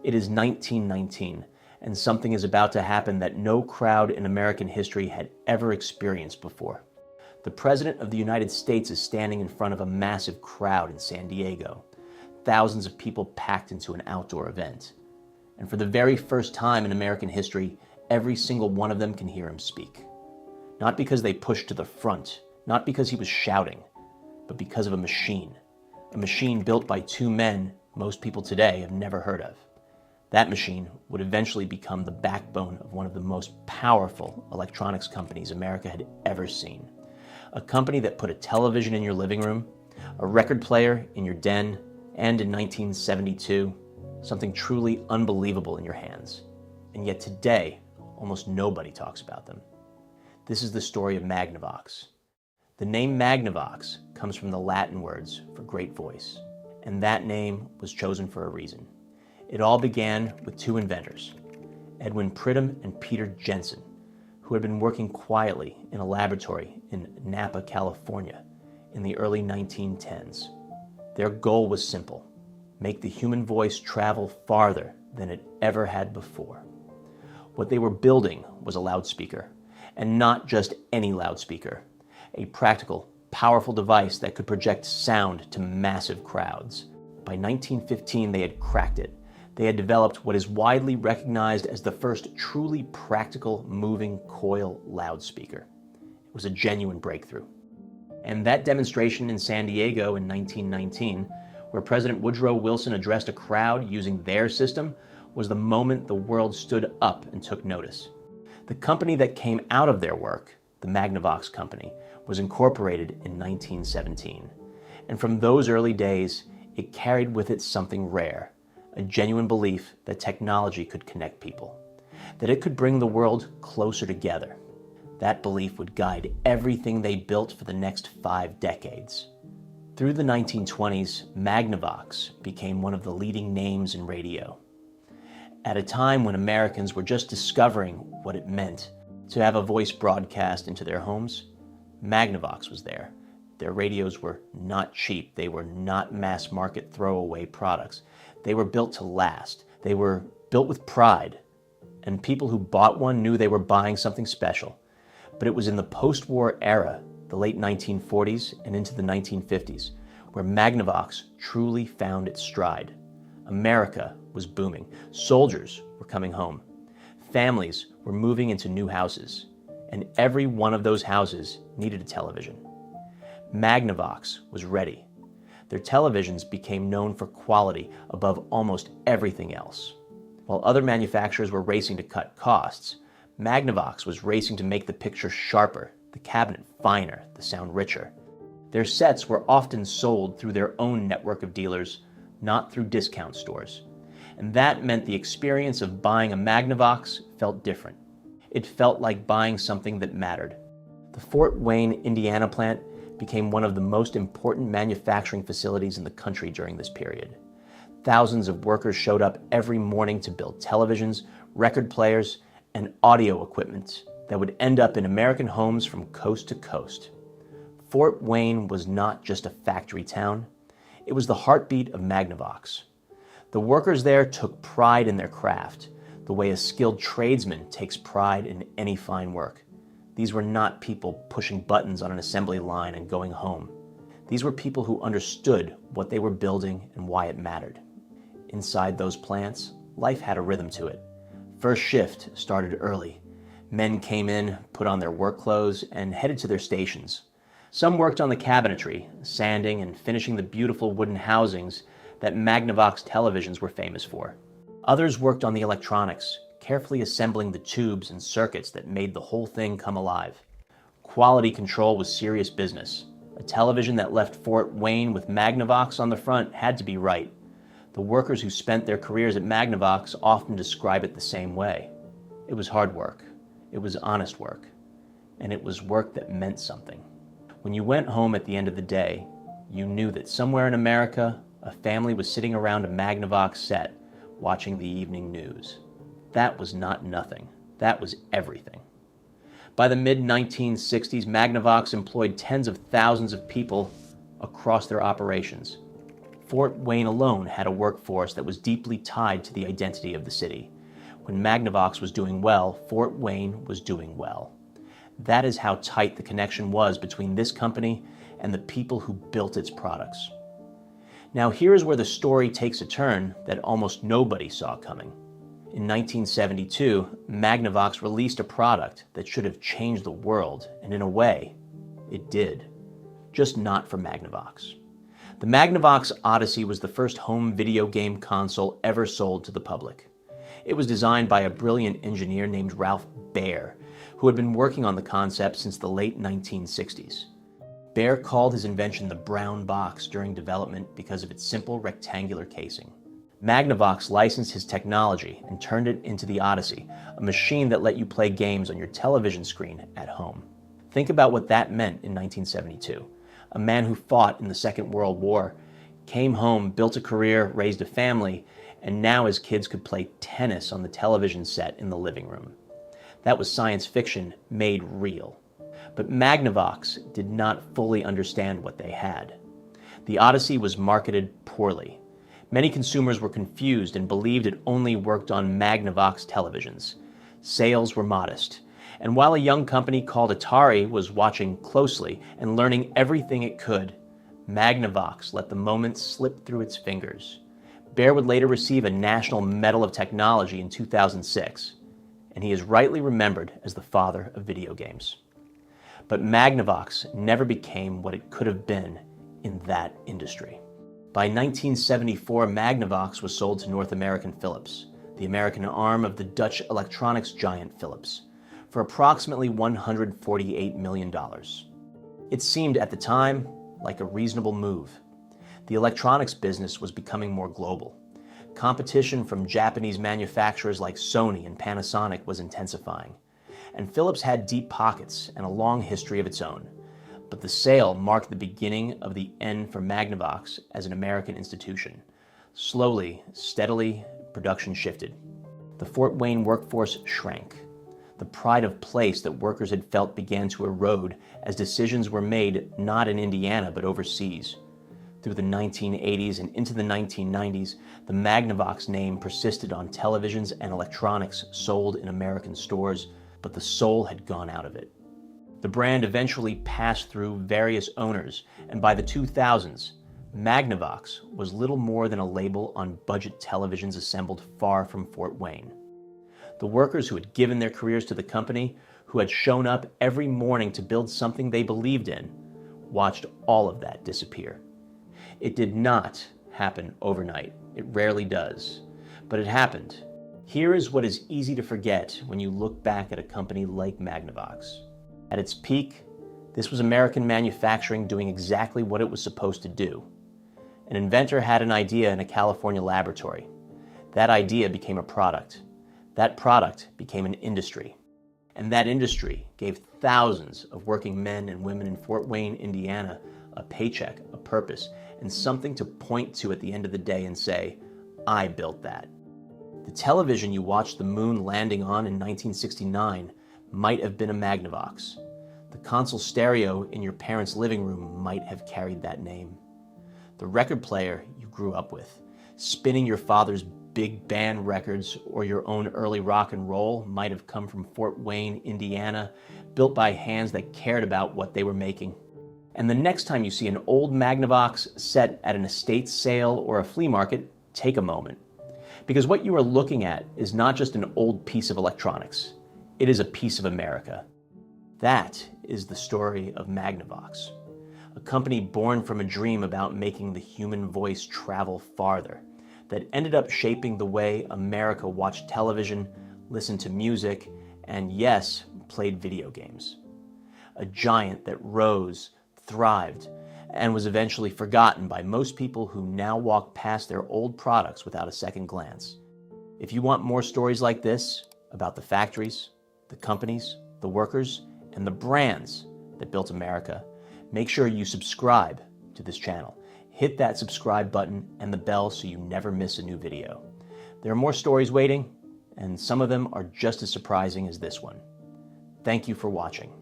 It is 1919, and something is about to happen that no crowd in American history had ever experienced before. The President of the United States is standing in front of a massive crowd in San Diego. Thousands of people packed into an outdoor event. And for the very first time in American history, every single one of them can hear him speak. Not because they pushed to the front, not because he was shouting, but because of a machine built by two men most people today have never heard of. That machine would eventually become the backbone of one of the most powerful electronics companies America had ever seen. A company that put a television in your living room, a record player in your den, and in 1972, something truly unbelievable in your hands. And yet today, almost nobody talks about them. This is the story of Magnavox. The name Magnavox comes from the Latin words for great voice, and that name was chosen for a reason. It all began with two inventors, Edwin Pridham and Peter Jensen, who had been working quietly in a laboratory in Napa, California in the early 1910s. Their goal was simple: make the human voice travel farther than it ever had before. What they were building was a loudspeaker, and not just any loudspeaker, a practical, powerful device that could project sound to massive crowds. By 1915, they had cracked it. They had developed what is widely recognized as the first truly practical moving coil loudspeaker. It was a genuine breakthrough. And that demonstration in San Diego in 1919, where President Woodrow Wilson addressed a crowd using their system, was the moment the world stood up and took notice. The company that came out of their work, the Magnavox company, was incorporated in 1917. And from those early days, it carried with it something rare: a genuine belief that technology could connect people, that it could bring the world closer together. That belief would guide everything they built for the next 5 decades. Through the 1920s, Magnavox became one of the leading names in radio. At a time when Americans were just discovering what it meant to have a voice broadcast into their homes, Magnavox was there. Their radios were not cheap. They were not mass market throwaway products. They were built to last. They were built with pride. And people who bought one knew they were buying something special. But it was in the post-war era, the late 1940s and into the 1950s, where Magnavox truly found its stride. America was booming. Soldiers were coming home. Families were moving into new houses. And every one of those houses needed a television. Magnavox was ready. Their televisions became known for quality above almost everything else. While other manufacturers were racing to cut costs, Magnavox was racing to make the picture sharper, the cabinet finer, the sound richer. Their sets were often sold through their own network of dealers, not through discount stores. And that meant the experience of buying a Magnavox felt different. It felt like buying something that mattered. The Fort Wayne, Indiana plant became one of the most important manufacturing facilities in the country during this period. Thousands of workers showed up every morning to build televisions, record players, and audio equipment that would end up in American homes from coast to coast. Fort Wayne was not just a factory town. It was the heartbeat of Magnavox. The workers there took pride in their craft, the way a skilled tradesman takes pride in any fine work. These were not people pushing buttons on an assembly line and going home. These were people who understood what they were building and why it mattered. Inside those plants, life had a rhythm to it. First shift started early. Men came in, put on their work clothes, and headed to their stations. Some worked on the cabinetry, sanding and finishing the beautiful wooden housings that Magnavox televisions were famous for. Others worked on the electronics, carefully assembling the tubes and circuits that made the whole thing come alive. Quality control was serious business. A television that left Fort Wayne with Magnavox on the front had to be right. The workers who spent their careers at Magnavox often describe it the same way. It was hard work. It was honest work. And it was work that meant something. When you went home at the end of the day, you knew that somewhere in America, a family was sitting around a Magnavox set, watching the evening news. That was not nothing. That was everything. By the mid-1960s, Magnavox employed tens of thousands of people across their operations. Fort Wayne alone had a workforce that was deeply tied to the identity of the city. When Magnavox was doing well, Fort Wayne was doing well. That is how tight the connection was between this company and the people who built its products. Now here is where the story takes a turn that almost nobody saw coming. In 1972, Magnavox released a product that should have changed the world, and in a way, it did. Just not for Magnavox. The Magnavox Odyssey was the first home video game console ever sold to the public. It was designed by a brilliant engineer named Ralph Baer, who had been working on the concept since the late 1960s. Baer called his invention the brown box during development because of its simple rectangular casing. Magnavox licensed his technology and turned it into the Odyssey, a machine that let you play games on your television screen at home. Think about what that meant in 1972. A man who fought in the Second World War, came home, built a career, raised a family, and now his kids could play tennis on the television set in the living room. That was science fiction made real. But Magnavox did not fully understand what they had. The Odyssey was marketed poorly. Many consumers were confused and believed it only worked on Magnavox televisions. Sales were modest. And while a young company called Atari was watching closely and learning everything it could, Magnavox let the moment slip through its fingers. Baer would later receive a National Medal of Technology in 2006, and he is rightly remembered as the father of video games. But Magnavox never became what it could have been in that industry. By 1974, Magnavox was sold to North American Philips, the American arm of the Dutch electronics giant Philips, for approximately $148 million. It seemed at the time like a reasonable move. The electronics business was becoming more global. Competition from Japanese manufacturers like Sony and Panasonic was intensifying, and Philips had deep pockets and a long history of its own. But the sale marked the beginning of the end for Magnavox as an American institution. Slowly, steadily, production shifted. The Fort Wayne workforce shrank. The pride of place that workers had felt began to erode as decisions were made not in Indiana but overseas. Through the 1980s and into the 1990s, the Magnavox name persisted on televisions and electronics sold in American stores, but the soul had gone out of it. The brand eventually passed through various owners, and by the 2000s, Magnavox was little more than a label on budget televisions assembled far from Fort Wayne. The workers who had given their careers to the company, who had shown up every morning to build something they believed in, watched all of that disappear. It did not happen overnight. It rarely does, but it happened. Here is what is easy to forget when you look back at a company like Magnavox. At its peak, this was American manufacturing doing exactly what it was supposed to do. An inventor had an idea in a California laboratory. That idea became a product. That product became an industry. And that industry gave thousands of working men and women in Fort Wayne, Indiana, a paycheck, a purpose, and something to point to at the end of the day and say, I built that. The television you watched the moon landing on in 1969 might have been a Magnavox. The console stereo in your parents' living room might have carried that name. The record player you grew up with, spinning your father's big band records or your own early rock and roll might have come from Fort Wayne, Indiana, built by hands that cared about what they were making. And the next time you see an old Magnavox set at an estate sale or a flea market, take a moment. Because what you are looking at is not just an old piece of electronics. It is a piece of America. That is the story of Magnavox, a company born from a dream about making the human voice travel farther, that ended up shaping the way America watched television, listened to music, and yes, played video games. A giant that rose, thrived, and was eventually forgotten by most people who now walk past their old products without a second glance. If you want more stories like this about the factories, the companies, the workers, and the brands that built America, make sure you subscribe to this channel. Hit that subscribe button and the bell so you never miss a new video. There are more stories waiting, and some of them are just as surprising as this one. Thank you for watching.